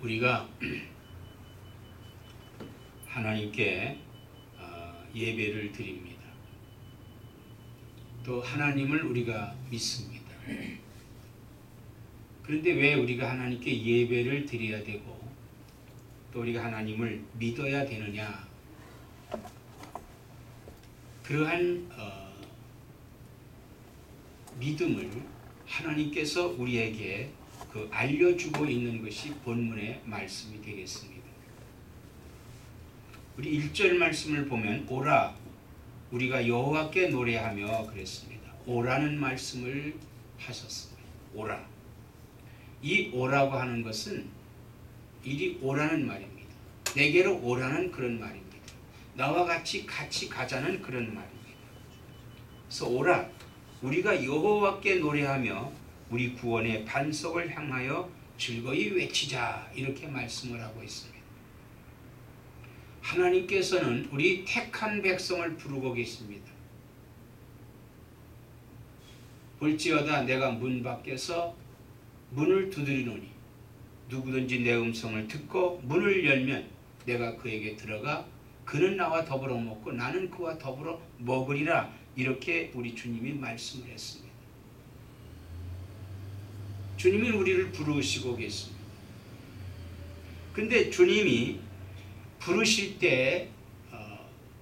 우리가 하나님께 예배를 드립니다. 또 하나님을 우리가 믿습니다. 그런데 왜 우리가 하나님께 예배를 드려야 되고 또 우리가 하나님을 믿어야 되느냐? 그러한 믿음을 하나님께서 우리에게 알려주고 있는 것이 본문의 말씀이 되겠습니다. 우리 1절 말씀을 보면 오라 우리가 여호와께 노래하며 그랬습니다. 오라는 말씀을 하셨습니다. 오라. 이 오라고 하는 것은 이리 오라는 말입니다. 내게로 오라는 그런 말입니다. 나와 같이 가자는 그런 말입니다. 그래서 오라 우리가 여호와께 노래하며 우리 구원의 반석을 향하여 즐거이 외치자 이렇게 말씀을 하고 있습니다. 하나님께서는 우리 택한 백성을 부르고 계십니다. 볼지어다 내가 문 밖에서 문을 두드리노니 누구든지 내 음성을 듣고 문을 열면 내가 그에게 들어가 그는 나와 더불어 먹고 나는 그와 더불어 먹으리라 이렇게 우리 주님이 말씀을 했습니다. 주님이 우리를 부르시고 계십니다. 근데 주님이 부르실 때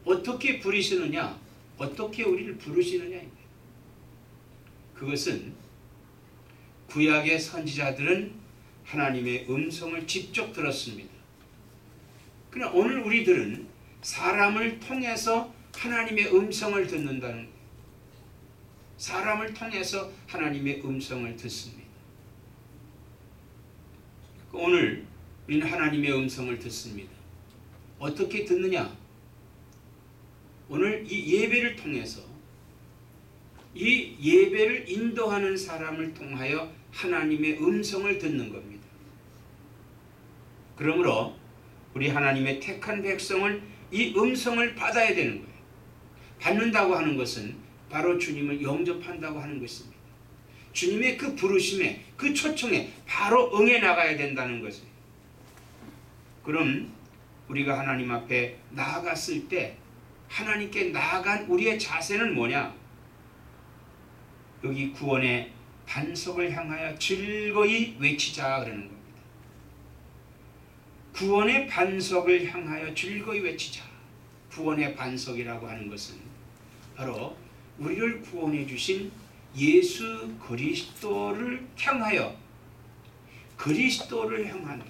어떻게 부르시느냐, 어떻게 우리를 부르시느냐입니다. 그것은 구약의 선지자들은 하나님의 음성을 직접 들었습니다. 그러나 오늘 우리들은 사람을 통해서 하나님의 음성을 듣는다는 거예요. 사람을 통해서 하나님의 음성을 듣습니다. 오늘 우리는 하나님의 음성을 듣습니다. 어떻게 듣느냐? 오늘 이 예배를 통해서 이 예배를 인도하는 사람을 통하여 하나님의 음성을 듣는 겁니다. 그러므로 우리 하나님의 택한 백성은 이 음성을 받아야 되는 거예요. 받는다고 하는 것은 바로 주님을 영접한다고 하는 것입니다. 주님의 그 부르심에 그 초청에 바로 응해 나가야 된다는 것이에요. 그럼 우리가 하나님 앞에 나아갔을 때 하나님께 나아간 우리의 자세는 뭐냐? 여기 구원의 반석을 향하여 즐거이 외치자 그러는 겁니다. 구원의 반석을 향하여 즐거이 외치자. 구원의 반석이라고 하는 것은 바로 우리를 구원해 주신 예수 그리스도를 향하여 그리스도를 향한다.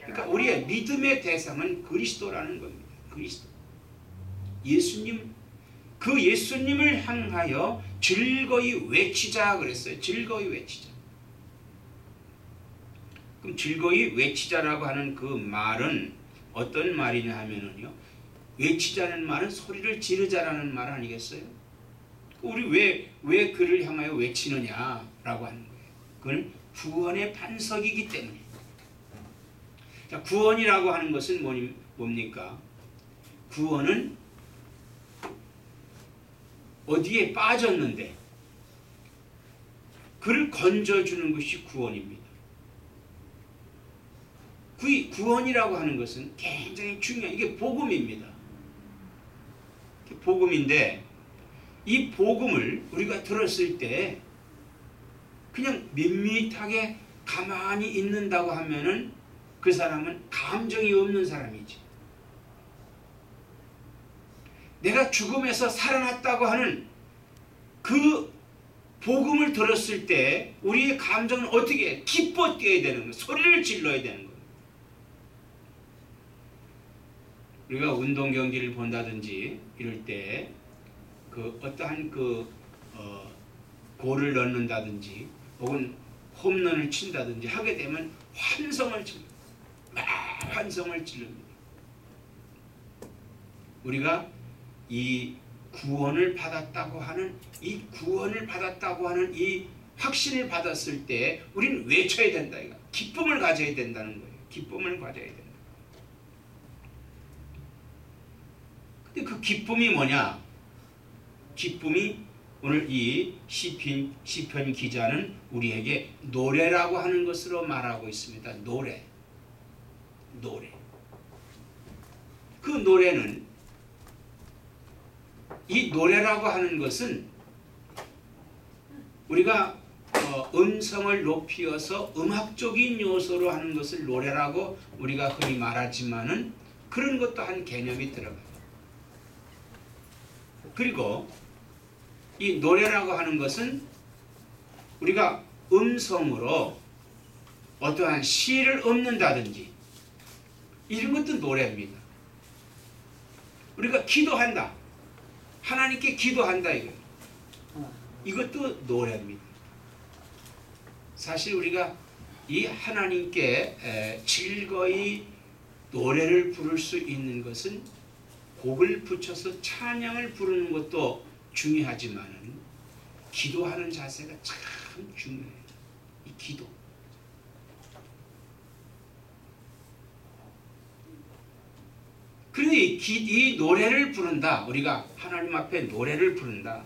그러니까 우리의 믿음의 대상은 그리스도라는 겁니다. 그리스도. 예수님, 그 예수님을 향하여 즐거이 외치자 그랬어요. 즐거이 외치자. 그럼 즐거이 외치자라고 하는 그 말은 어떤 말이냐 하면은요. 외치자는 말은 소리를 지르자라는 말 아니겠어요? 우리 왜 그를 향하여 외치느냐라고 하는 거예요. 그건 구원의 반석이기 때문에. 자, 구원이라고 하는 것은 뭡니까? 구원은 어디에 빠졌는데 그를 건져주는 것이 구원입니다. 구원이라고 하는 것은 굉장히 중요한 이게 복음입니다. 복음인데 이 복음을 우리가 들었을 때 그냥 밋밋하게 가만히 있는다고 하면은 그 사람은 감정이 없는 사람이지. 내가 죽음에서 살아났다고 하는 그 복음을 들었을 때 우리의 감정은 어떻게 해? 기뻐 뛰어야 되는 거예요. 소리를 질러야 되는 거예요. 우리가 운동 경기를 본다든지 이럴 때 어떠한 골을 넣는다든지 혹은 홈런을 친다든지 하게 되면 환성을 질릅니다. 환성을 질릅니다. 우리가 이 구원을 받았다고 하는 이 확신을 받았을 때 우리는 외쳐야 된다. 기쁨을 가져야 된다는 거예요. 기쁨을 가져야 된다. 근데 그 기쁨이 뭐냐? 기쁨이 오늘 이 시편 기자는 우리에게 노래라고 하는 것으로 말하고 있습니다. 노래. 그 노래는, 이 노래라고 하는 것은 우리가 음성을 높이어서 음악적인 요소로 하는 것을 노래라고 우리가 흔히 말하지만은 그런 것도 한 개념이 들어가요. 그리고 이 노래라고 하는 것은 우리가 음성으로 어떠한 시를 읊는다든지 이런 것도 노래입니다. 우리가 기도한다. 하나님께 기도한다 이거예요. 이것도 노래입니다. 사실 우리가 이 하나님께 즐거이 노래를 부를 수 있는 것은 곡을 붙여서 찬양을 부르는 것도 중요하지만은 기도하는 자세가 참 중요해요. 이 기도. 그런데 이 노래를 부른다. 우리가 하나님 앞에 노래를 부른다.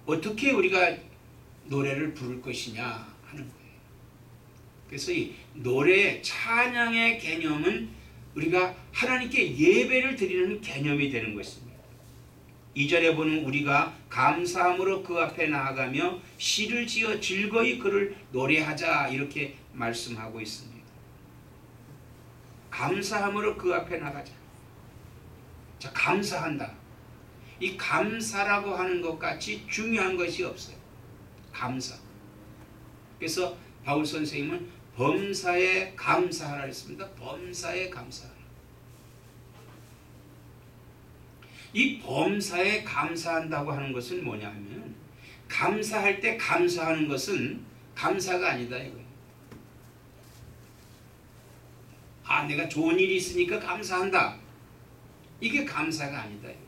어떻게 우리가 노래를 부를 것이냐 하는 거예요. 그래서 이 노래 찬양의 개념은 우리가 하나님께 예배를 드리는 개념이 되는 것입니다. 2절에 보면 우리가 감사함으로 그 앞에 나아가며 시를 지어 즐거이 그를 노래하자 이렇게 말씀하고 있습니다. 감사함으로 그 앞에 나가자. 자, 감사한다. 이 감사라고 하는 것 같이 중요한 것이 없어요. 감사. 그래서 바울 선생님은 범사에 감사하라 했습니다. 범사에 감사하라. 이 범사에 감사한다고 하는 것은 뭐냐면 감사할 때 감사하는 것은 감사가 아니다 이거예요. 아, 내가 좋은 일이 있으니까 감사한다. 이게 감사가 아니다 이거예요.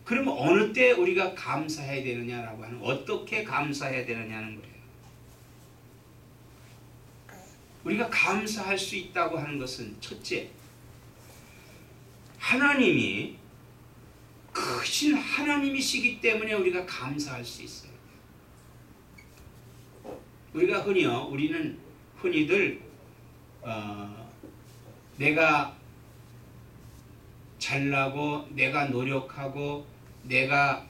그러면 어느 때 우리가 감사해야 되느냐라고 하는, 어떻게 감사해야 되느냐는 거예요. 우리가 감사할 수 있다고 하는 것은 첫째, 하나님이 크신 하나님이시기 때문에 우리가 감사할 수 있어요. 우리가 우리는 흔히들 내가 잘나고 내가 노력하고 내가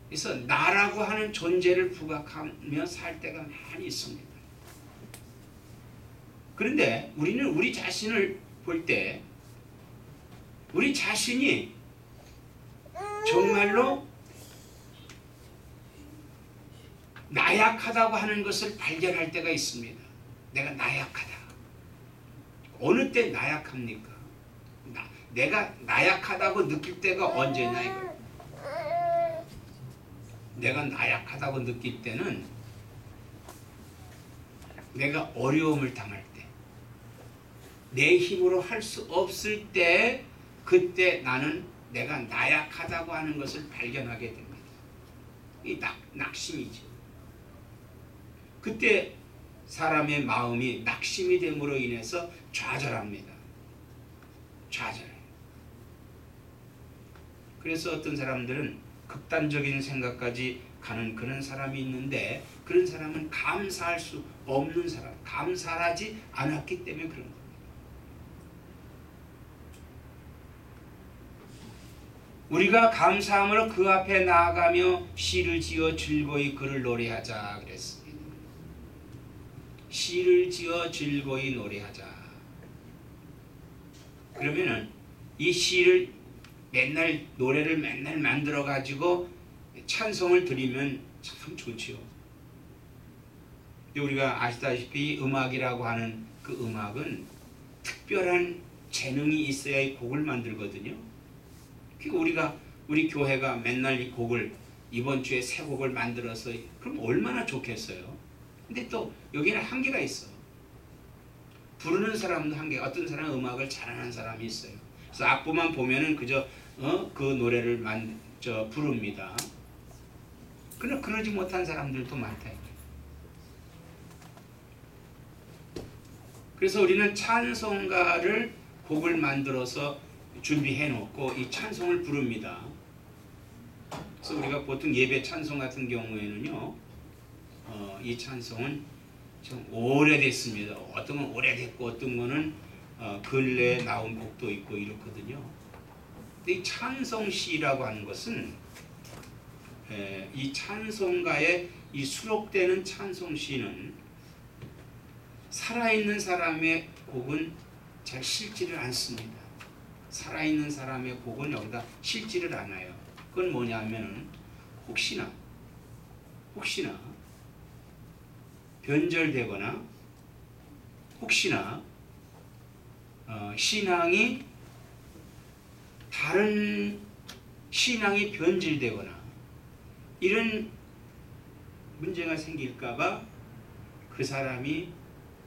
그래서 나라고 하는 존재를 부각하며 살 때가 많이 있습니다. 그런데 우리는 우리 자신을 볼 때 우리 자신이 정말로 나약하다고 하는 것을 발견할 때가 있습니다. 내가 나약하다. 어느 때 나약합니까? 내가 나약하다고 느낄 때가 언제냐 이거. 내가 나약하다고 느낄 때는 내가 어려움을 당할 때, 내 힘으로 할 수 없을 때, 그때 나는 내가 나약하다고 하는 것을 발견하게 됩니다. 이 낙심이죠. 그때 사람의 마음이 낙심이 됨으로 인해서 좌절합니다. 좌절해요. 그래서 어떤 사람들은 극단적인 생각까지 가는 그런 사람이 있는데, 그런 사람은 감사할 수 없는 사람, 감사하지 않았기 때문에 그런 겁니다. 우리가 감사함으로 그 앞에 나아가며 시를 지어 즐거이 그를 노래하자 그랬습니다. 시를 지어 즐거이 노래하자. 그러면은 이 시를 노래를 맨날 만들어 가지고 찬송을 드리면 참 좋지요. 우리가 아시다시피 음악이라고 하는 그 음악은 특별한 재능이 있어야 이 곡을 만들거든요. 그러니까 우리 교회가 맨날 이 곡을 이번 주에 새 곡을 만들어서 그럼 얼마나 좋겠어요. 근데 또 여기는 한계가 있어. 부르는 사람도 한계. 어떤 사람은 음악을 잘하는 사람이 있어요. 그래서 악보만 보면은 그저 그 노래를 부릅니다. 그러나 그러지 못한 사람들도 많다. 그래서 우리는 찬송가를 곡을 만들어서 준비해 놓고 이 찬송을 부릅니다. 그래서 우리가 보통 예배 찬송 같은 경우에는요, 이 찬송은 좀 오래됐습니다. 어떤 건 오래됐고 어떤 거는 근래에 나온 곡도 있고 이렇거든요. 근데 이 찬송시라고 하는 것은 이 찬송가에 이 수록되는 찬송시는 살아있는 사람의 곡은 잘 실지를 않습니다. 살아있는 사람의 곡은 여기다 실지를 않아요. 그건 뭐냐면 혹시나 변절되거나 혹시나 신앙이 다른 신앙이 변질되거나 이런 문제가 생길까봐 그 사람이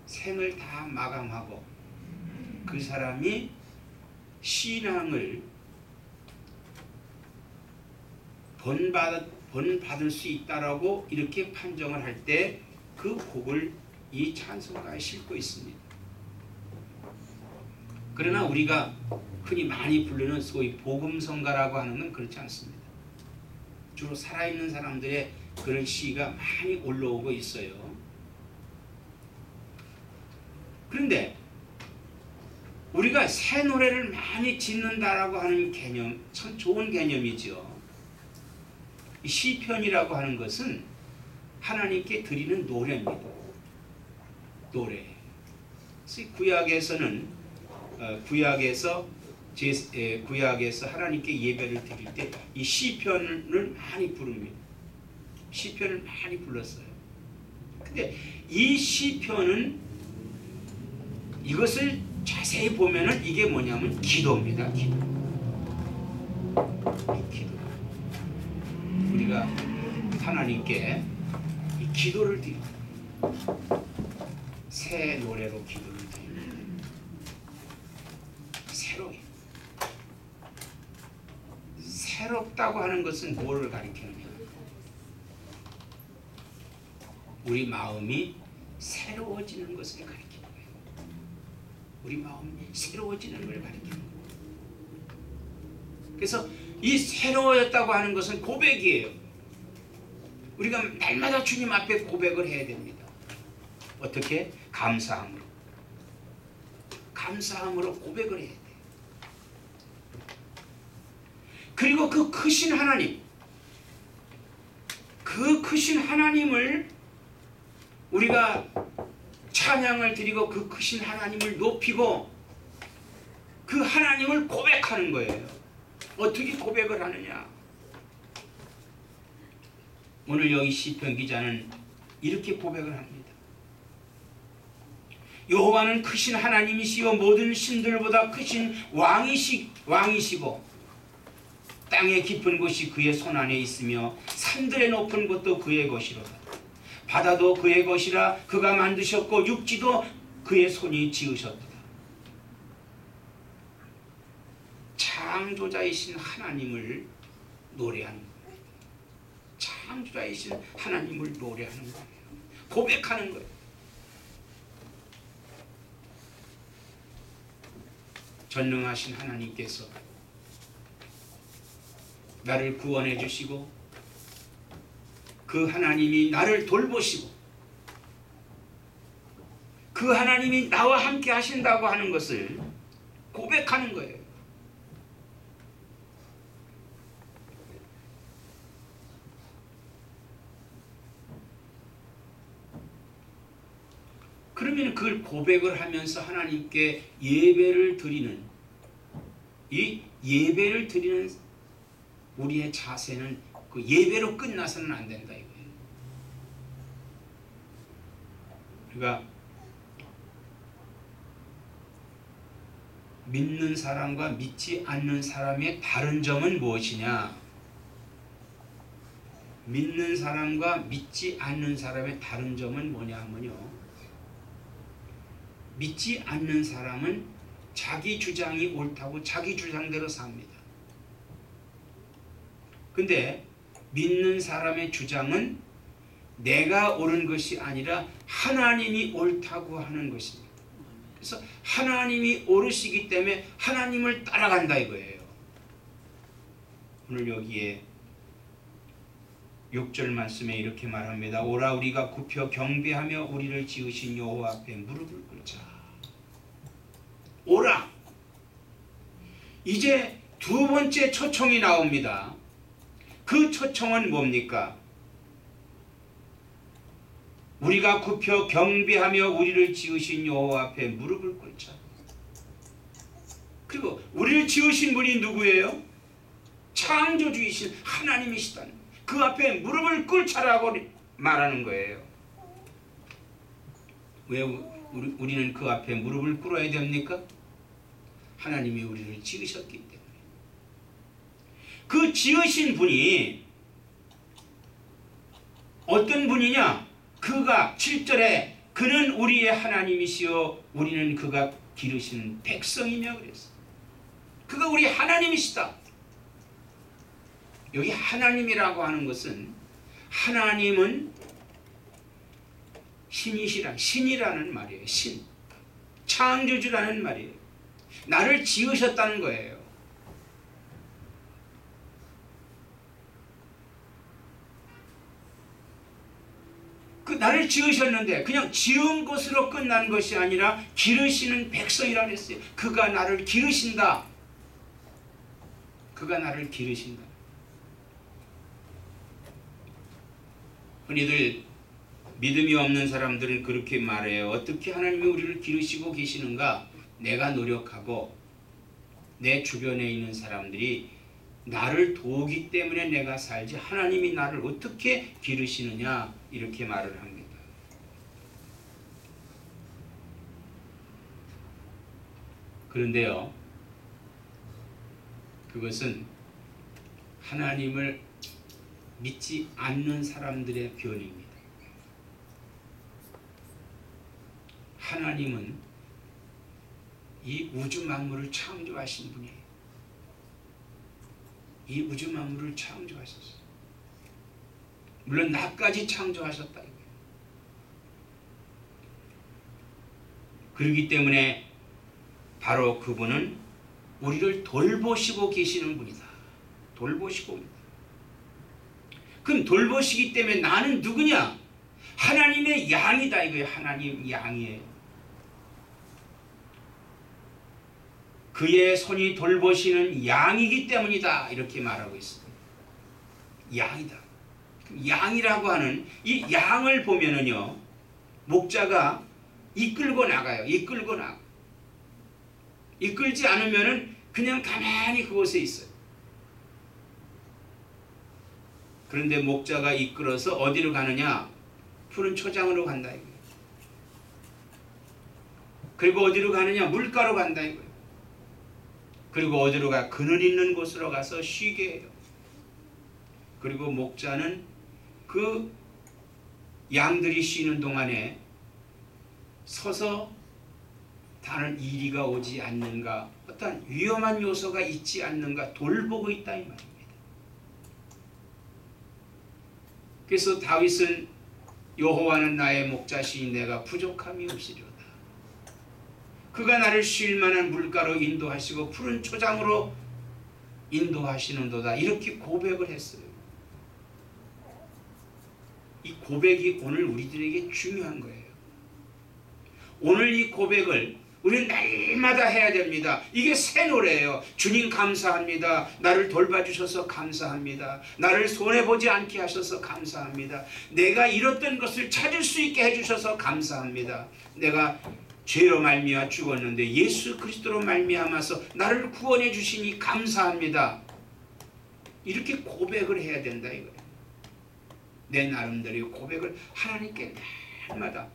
생을 다 마감하고 그 사람이 신앙을 본받을 수 있다라고 이렇게 판정을 할 때 그 곡을 이 찬송가에 싣고 있습니다. 그러나 우리가 흔히 많이 부르는 소위 복음성가라고 하는 건 그렇지 않습니다. 주로 살아있는 사람들의 그런 시가 많이 올라오고 있어요. 그런데 우리가 새 노래를 많이 짓는다라고 하는 개념 참 좋은 개념이죠. 이 시편이라고 하는 것은 하나님께 드리는 노래입니다. 노래. 구약에서는 구약에서 하나님께 예배를 드릴 때 이 시편을 많이 부릅니다. 시편을 많이 불렀어요. 근데 이 시편은 이것을 자세히 보면은 이게 뭐냐면 기도입니다. 기도. 우리가 하나님께 이 기도를 드립니다. 새 노래로 기도를 드립니다. 새롭다고 하는 것은 뭐를 가리키느냐? 우리 마음이 새로워지는 것을 가리키는 거예요. 우리 마음이 새로워지는 걸 가리키는 거예요. 그래서 이 새로워졌다고 하는 것은 고백이에요. 우리가 날마다 주님 앞에 고백을 해야 됩니다. 어떻게? 감사함으로. 감사함으로 고백을 해야 돼요. 그리고 그 크신 하나님, 그 크신 하나님을 우리가 찬양을 드리고 그 크신 하나님을 높이고 그 하나님을 고백하는 거예요. 어떻게 고백을 하느냐? 오늘 여기 시편 기자는 이렇게 고백을 합니다. 여호와는 크신 하나님이시요 모든 신들보다 크신 왕이시고 땅의 깊은 곳이 그의 손안에 있으며 산들의 높은 곳도 그의 것이로다. 바다도 그의 것이라 그가 만드셨고 육지도 그의 손이 지으셨도다. 창조자이신 하나님을 노래하는 거예요. 창조자이신 하나님을 노래하는 거예요. 고백하는 거예요. 전능하신 하나님께서 나를 구원해 주시고 그 하나님이 나를 돌보시고 그 하나님이 나와 함께 하신다고 하는 것을 고백하는 거예요. 그러면 그걸 고백을 하면서 하나님께 예배를 드리는 이 예배를 드리는 우리의 자세는 그 예배로 끝나서는 안 된다 이거예요. 그러니까 믿는 사람과 믿지 않는 사람의 다른 점은 무엇이냐? 믿는 사람과 믿지 않는 사람의 다른 점은 뭐냐 하면요. 믿지 않는 사람은 자기 주장이 옳다고 자기 주장대로 삽니다. 근데 믿는 사람의 주장은 내가 옳은 것이 아니라 하나님이 옳다고 하는 것입니다. 그래서 하나님이 옳으시기 때문에 하나님을 따라간다 이거예요. 오늘 여기에 6절 말씀에 이렇게 말합니다. 오라 우리가 굽혀 경배하며 우리를 지으신 여호와 앞에 무릎을 꿇자. 오라. 이제 두 번째 초청이 나옵니다. 그 초청은 뭡니까? 우리가 굽혀 경배하며 우리를 지으신 여호와 앞에 무릎을 꿇자. 그리고 우리를 지으신 분이 누구예요? 창조주이신 하나님이시다는, 그 앞에 무릎을 꿇자라고 말하는 거예요. 왜 우리는 그 앞에 무릎을 꿇어야 됩니까? 하나님이 우리를 지으셨기 때문에. 그 지으신 분이 어떤 분이냐? 그가 7절에 그는 우리의 하나님이시여 우리는 그가 기르신 백성이며 그랬어. 그가 우리 하나님이시다. 여기 하나님이라고 하는 것은, 하나님은 신이라는 말이에요. 신, 창조주라는 말이에요. 나를 지으셨다는 거예요. 그 나를 지으셨는데 그냥 지은 것으로 끝난 것이 아니라 기르시는 백성이라고 했어요. 그가 나를 기르신다. 그가 나를 기르신다. 흔히들 믿음이 없는 사람들은 그렇게 말해요. 어떻게 하나님이 우리를 기르시고 계시는가? 내가 노력하고 내 주변에 있는 사람들이 나를 도우기 때문에 내가 살지 하나님이 나를 어떻게 기르시느냐, 이렇게 말을 합니다. 그런데요, 그것은 하나님을 믿지 않는 사람들의 변입니다. 하나님은 이 우주 만물을 창조하신 분이에요. 이 우주 만물을 창조하셨어요. 물론 나까지 창조하셨다 이거예요. 그렇기 때문에 바로 그분은 우리를 돌보시고 계시는 분이다. 돌보시고 있다. 그럼 돌보시기 때문에 나는 누구냐? 하나님의 양이다 이거예요. 하나님 양이에요. 그의 손이 돌보시는 양이기 때문이다 이렇게 말하고 있습니다. 양이다. 양이라고 하는 이 양을 보면은요, 목자가 이끌고 나가요. 이끌고 나가. 이끌지 않으면은 그냥 가만히 그곳에 있어요. 그런데 목자가 이끌어서 어디로 가느냐? 푸른 초장으로 간다 이거예요. 그리고 어디로 가느냐? 물가로 간다 이거예요. 그리고 어디로 가? 그늘 있는 곳으로 가서 쉬게 해요. 그리고 목자는 그 양들이 쉬는 동안에 서서 다른 이리가 오지 않는가, 어떤 위험한 요소가 있지 않는가 돌보고 있다 이 말입니다. 그래서 다윗은 여호와는 나의 목자시니 내가 부족함이 없으리로다. 그가 나를 쉴 만한 물가로 인도하시고 푸른 초장으로 인도하시는도다. 이렇게 고백을 했어요. 이 고백이 오늘 우리들에게 중요한 거예요. 오늘 이 고백을 우리는 날마다 해야 됩니다. 이게 새 노래예요. 주님 감사합니다. 나를 돌봐주셔서 감사합니다. 나를 손해보지 않게 하셔서 감사합니다. 내가 잃었던 것을 찾을 수 있게 해주셔서 감사합니다. 내가 죄로 말미암아 죽었는데 예수 그리스도로 말미암아서 나를 구원해 주시니 감사합니다. 이렇게 고백을 해야 된다 이거예요. 내 나름대로의 고백을 하나님께 날마다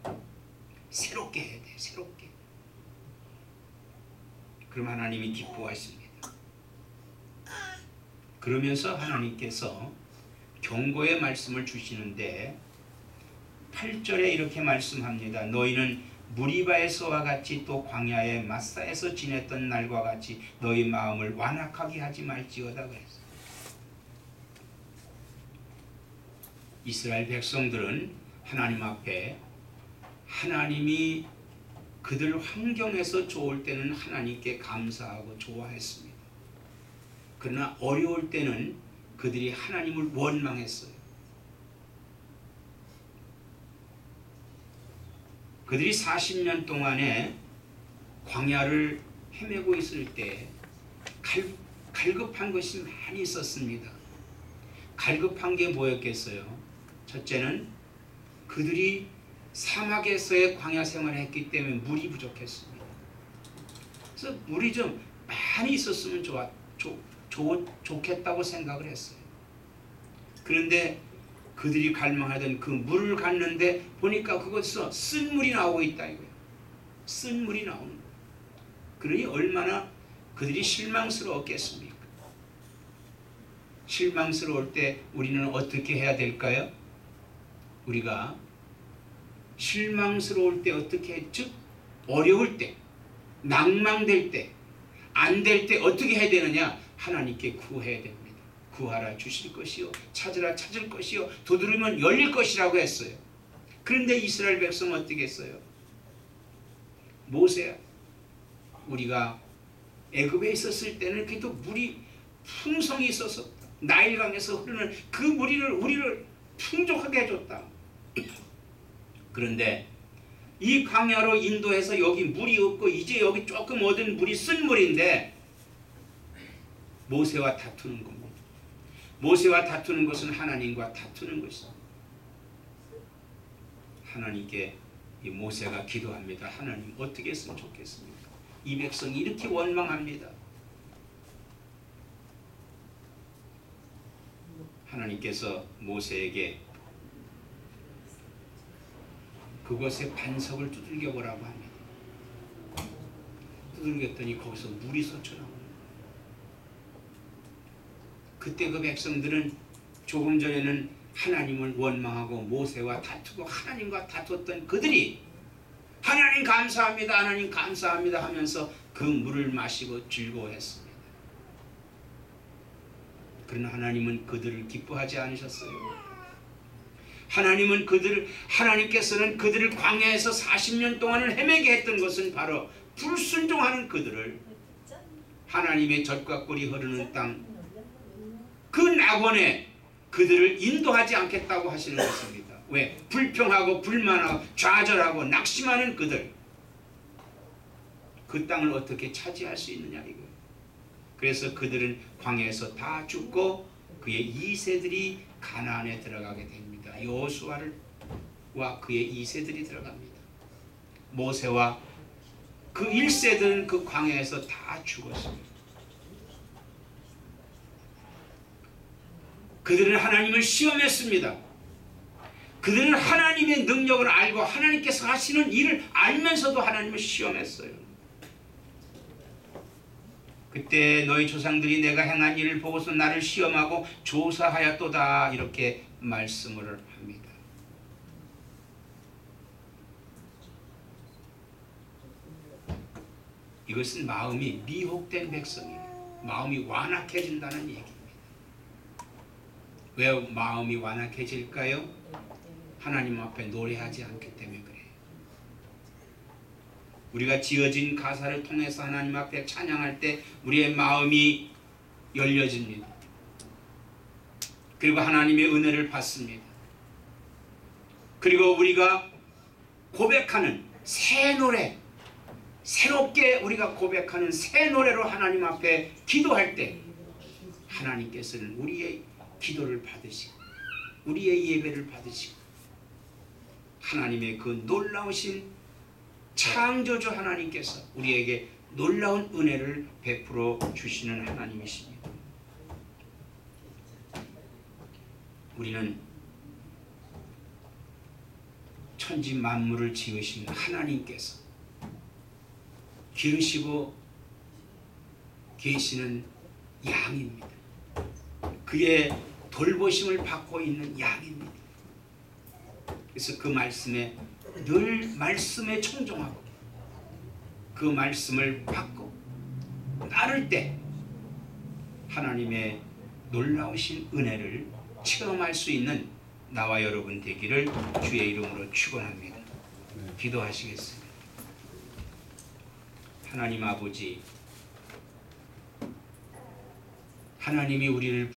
새롭게 해야 돼. 새롭게. 그럼 하나님이 기뻐하십니다. 그러면서 하나님께서 경고의 말씀을 주시는데 8절에 이렇게 말씀합니다. 너희는 무리바에서와 같이 또 광야의 마사에서 지냈던 날과 같이 너희 마음을 완악하게 하지 말지어다 그랬어요. 이스라엘 백성들은 하나님 앞에 하나님이 그들 환경에서 좋을 때는 하나님께 감사하고 좋아했습니다. 그러나 어려울 때는 그들이 하나님을 원망했어요. 그들이 40년 동안에 광야를 헤매고 있을 때 갈급한 것이 많이 있었습니다. 갈급한 게 뭐였겠어요? 첫째는 그들이 사막에서의 광야 생활을 했기 때문에 물이 부족했습니다. 그래서 물이 좀 많이 있었으면 좋겠다고 생각을 했어요. 그런데 그들이 갈망하던 그 물을 갔는데 보니까 그곳에서 쓴물이 나오고 있다 이거예요. 쓴물이 나오는 거예요. 그러니 얼마나 그들이 실망스러웠겠습니까? 실망스러울 때 우리는 어떻게 해야 될까요? 우리가 실망스러울 때 어떻게 해? 즉 어려울 때, 낭망될 때, 안 될 때 어떻게 해야 되느냐? 하나님께 구해야 됩니다. 구하라 주실 것이요, 찾으라 찾을 것이요, 두드리면 열릴 것이라고 했어요. 그런데 이스라엘 백성은 어떻게 했어요? 모세야, 우리가 애굽에 있었을 때는 그래도 물이 풍성이 있어서 나일강에서 흐르는 그 물을 우리를 풍족하게 해줬다. 그런데 이 광야로 인도해서 여기 물이 없고 이제 여기 조금 얻은 물이 쓴 물인데 모세와 다투는 겁니다. 모세와 다투는 것은 하나님과 다투는 것입니다. 하나님께 이 모세가 기도합니다. 하나님 어떻게 했으면 좋겠습니까? 이 백성이 이렇게 원망합니다. 하나님께서 모세에게 그것의 반석을 두들겨 보라고 합니다. 두들겼더니 거기서 물이 솟아나옵니다. 그때 그 백성들은 조금 전에는 하나님을 원망하고 모세와 다투고 하나님과 다퉜던 그들이 하나님 감사합니다, 하나님 감사합니다 하면서 그 물을 마시고 즐거워했습니다. 그러나 하나님은 그들을 기뻐하지 않으셨어요. 하나님께서는 그들을 광야에서 40년 동안을 헤매게 했던 것은 바로 불순종하는 그들을 하나님의 젖과 꿀이 흐르는 땅 그 낙원에 그들을 인도하지 않겠다고 하시는 것입니다. 왜? 불평하고 불만하고 좌절하고 낙심하는 그들, 그 땅을 어떻게 차지할 수 있느냐 이거예요. 그래서 그들은 광야에서 다 죽고 그의 2세들이 가나안에 들어가게 됩니다. 여호수아와 그의 2세들이 들어갑니다. 모세와 그 1세들은 그 광야에서 다 죽었습니다. 그들은 하나님을 시험했습니다. 그들은 하나님의 능력을 알고 하나님께서 하시는 일을 알면서도 하나님을 시험했어요. 그때 너희 조상들이 내가 행한 일을 보고서 나를 시험하고 조사하였도다 이렇게 말씀을 합니다. 이것은 마음이 미혹된 백성이에요. 마음이 완악해진다는 얘기입니다. 왜 마음이 완악해질까요? 하나님 앞에 노래하지 않기 때문에 그래요. 우리가 지어진 가사를 통해서 하나님 앞에 찬양할 때 우리의 마음이 열려집니다. 그리고 하나님의 은혜를 받습니다. 그리고 우리가 고백하는 새 노래, 새롭게 우리가 고백하는 새 노래로 하나님 앞에 기도할 때 하나님께서는 우리의 기도를 받으시고 우리의 예배를 받으시고 하나님의 그 놀라우신 창조주 하나님께서 우리에게 놀라운 은혜를 베풀어 주시는 하나님이십니다. 우리는 천지 만물을 지으신 하나님께서 기르시고 계시는 양입니다. 그의 돌보심을 받고 있는 양입니다. 그래서 그 말씀에 늘 말씀에 청종하고 그 말씀을 받고 따를 때 하나님의 놀라우신 은혜를 체험할 수 있는 나와 여러분 되기를 주의 이름으로 축원합니다. 기도하시겠습니다. 하나님 아버지, 하나님이 우리를